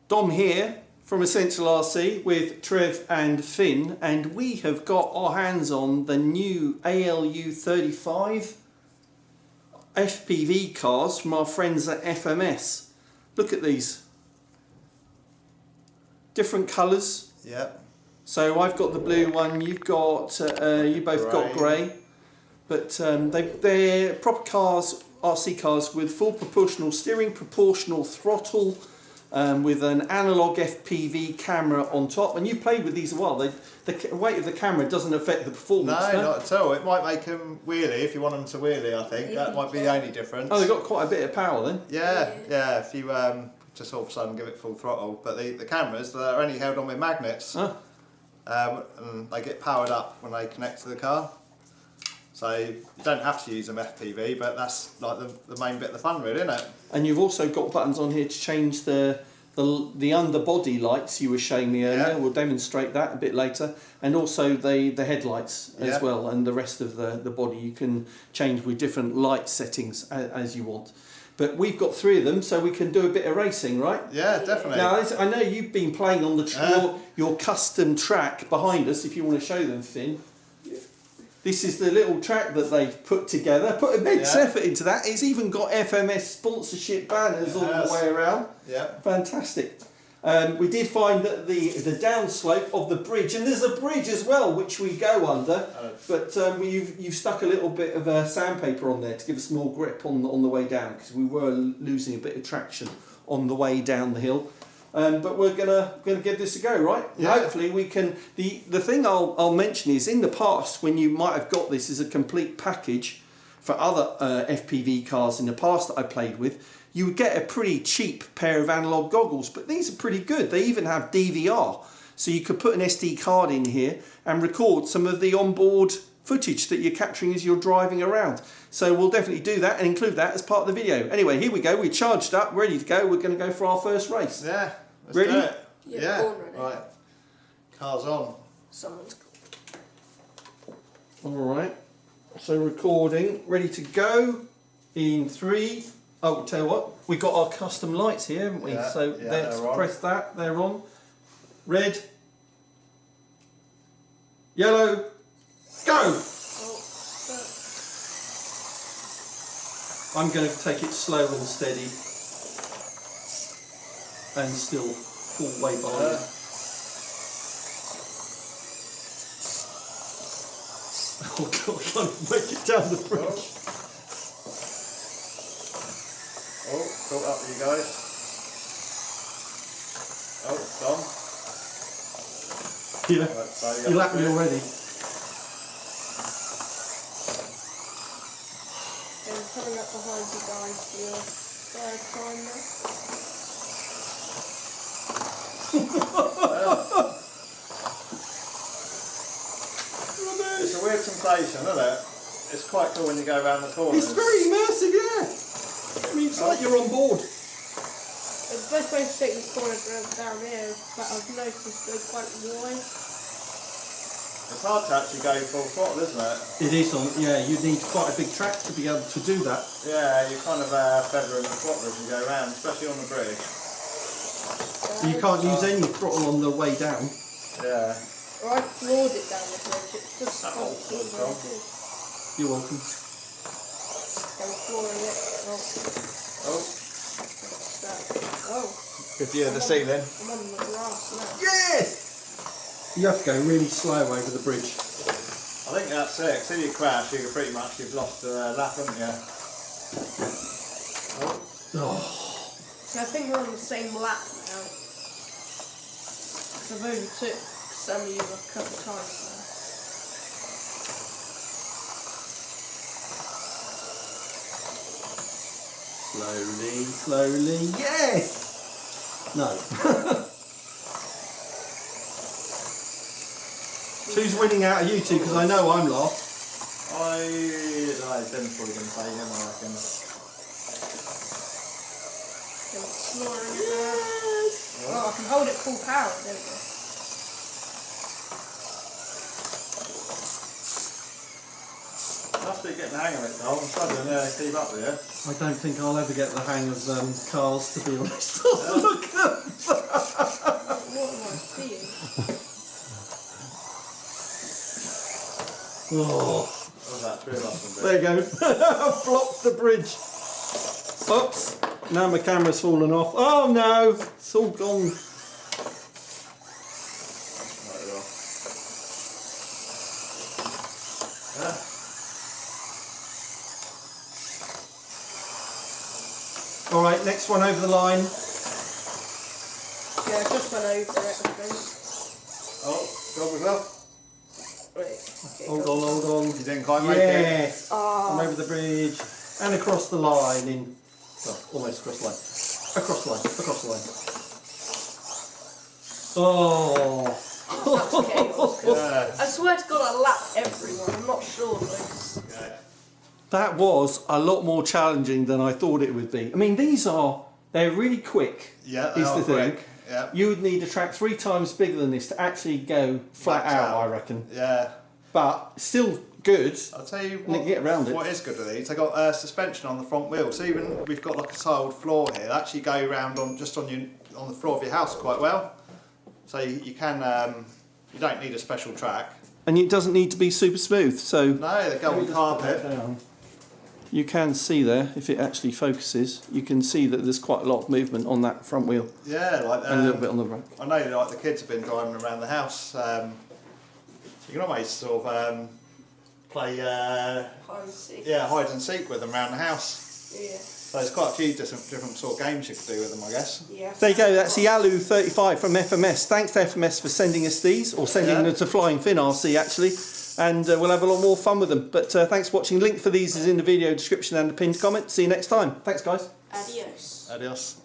Dom here from Essential RC with Trev and Finn, and we have got our hands on the new ALU35 FPV cars from our friends at FMS. Look at these. Different colours. Yep. So I've got the blue one, you've got, you both got grey. But they're proper cars, RC cars with full proportional steering, proportional throttle, with an analogue FPV camera on top. And you played with these a while. The weight of the camera doesn't affect the performance. No, not at all. It might make them wheelie if you want them to wheelie, I think. That might be the only difference. Oh, they've got quite a bit of power then. Yeah, if you just all of a sudden give it full throttle. But the cameras, they're only held on with magnets. Oh. And they get powered up when they connect to the car. So you don't have to use them FPV, but that's like the main bit of the fun, really, isn't it? And you've also got buttons on here to change the underbody lights you were showing me earlier. We'll demonstrate that a bit later. And also the headlights as well, and the rest of the body you can change with different light settings as you want. But we've got 3 of them, so we can do a bit of racing, right? Yeah, definitely. Now, I know you've been playing on your custom track behind us, if you want to show them, Finn. This is the little track that they've put together. Put immense effort into that. It's even got FMS sponsorship banners all the way around. Yeah. Fantastic. We did find that the downslope of the bridge, and there's a bridge as well which we go under, but you've stuck a little bit of sandpaper on there to give us more grip on the way down, because we were losing a bit of traction on the way down the hill. But we're gonna give this a go, right? Yeah. Hopefully we can. The thing I'll mention is, in the past, when you might have got this as a complete package for other FPV cars in the past that I played with, you would get a pretty cheap pair of analog goggles, but these are pretty good. They even have DVR, so you could put an SD card in here and record some of the onboard footage that you're capturing as you're driving around. So we'll definitely do that and include that as part of the video. Anyway, here we go. We're charged up, ready to go. We're going to go for our first race. Yeah. Ready? Do it. Yeah. Right. Car's on. Someone's. All right. So recording, ready to go. In 3. Oh, tell you what, we've got our custom lights here, haven't we? Yeah, so let's press that. They're on. Red. Yellow. Go! I'm going to take it slow and steady, and still full weight behind it. Oh God, I can't make it down the bridge. Oh, caught up with you guys. Oh, Dom. Yeah, Right, you lapped me already. Coming up behind you guys for your 3rd time now. It's a weird sensation, isn't it? It's quite cool when you go around the corners. It's very immersive, yeah. I mean, it's like you're on board. The best way to take the corner down here, but I've noticed they're quite wide. It's hard to actually go full throttle, isn't it? It is on, yeah, you need quite a big track to be able to do that. Yeah, you're kind of feathering the throttle as you go around, especially on the bridge. You can't use any throttle on the way down. Yeah. I floored it down the bridge, it's just very good. You're welcome. I'm flooring it. Oh. Oh. Good view of the ceiling. I'm on the grass now. Yes! You have to go really slow over the bridge. I think that's it. So you crash, you've pretty much lost the lap, haven't you? Oh. So I think we're on the same lap now. I've overtook some of you a couple of times now. Slowly, slowly, yes! No. Who's winning out of you two? Because I know I'm last. Ben's probably going to say him, I reckon. Yes. Oh, I can hold it full power, don't I? Must be getting the hang of it, though. I'm struggling to keep up with you. I don't think I'll ever get the hang of cars, to be honest. Look at that! Oh, What was that? 3 of us can do. there you go. I've blocked the bridge. Oops. Now my camera's fallen off. Oh no, it's all gone. Right, well. All right, next one over the line. Yeah, I just went over it, I think. Oh, got with love. Wait, okay, Hold go. on. You didn't quite make it. Yes. Ah. And over the bridge and across the line in. Well, almost across the line. Across the line. Across the line. Oh. That's chaos. 'Cause Yeah. I swear to God, I lapped everyone. I'm not sure though. Yeah. That was a lot more challenging than I thought it would be. I mean, they're really quick. Yeah, they is are the thing. quick. Yeah. You would need a track 3 times bigger than this to actually go flat Max out, out. I reckon. Yeah. But still good. I'll tell you And they get around it. what is good with these. They got suspension on the front wheel, so even we've got like a tiled floor here. They actually go around on the floor of your house quite well. So you can you don't need a special track. And it doesn't need to be super smooth. So No, they go on carpet. you can see there, if it actually focuses, you can see that there's quite a lot of movement on that front wheel Yeah, like and a little bit on the back. I know, like the kids have been driving around the house. You can almost sort of play Hide and seek. hide and seek with them around the house. Yeah. So there's quite a few different sort of games you could do with them, I guess. Yeah. There you go, that's the ALU35 from FMS. Thanks to FMS for sending us these, or sending them to Flying Fin RC actually. And we'll have a lot more fun with them. But thanks for watching. Link for these is in the video description and the pinned comment. See you next time. Thanks guys. Adios. Adios.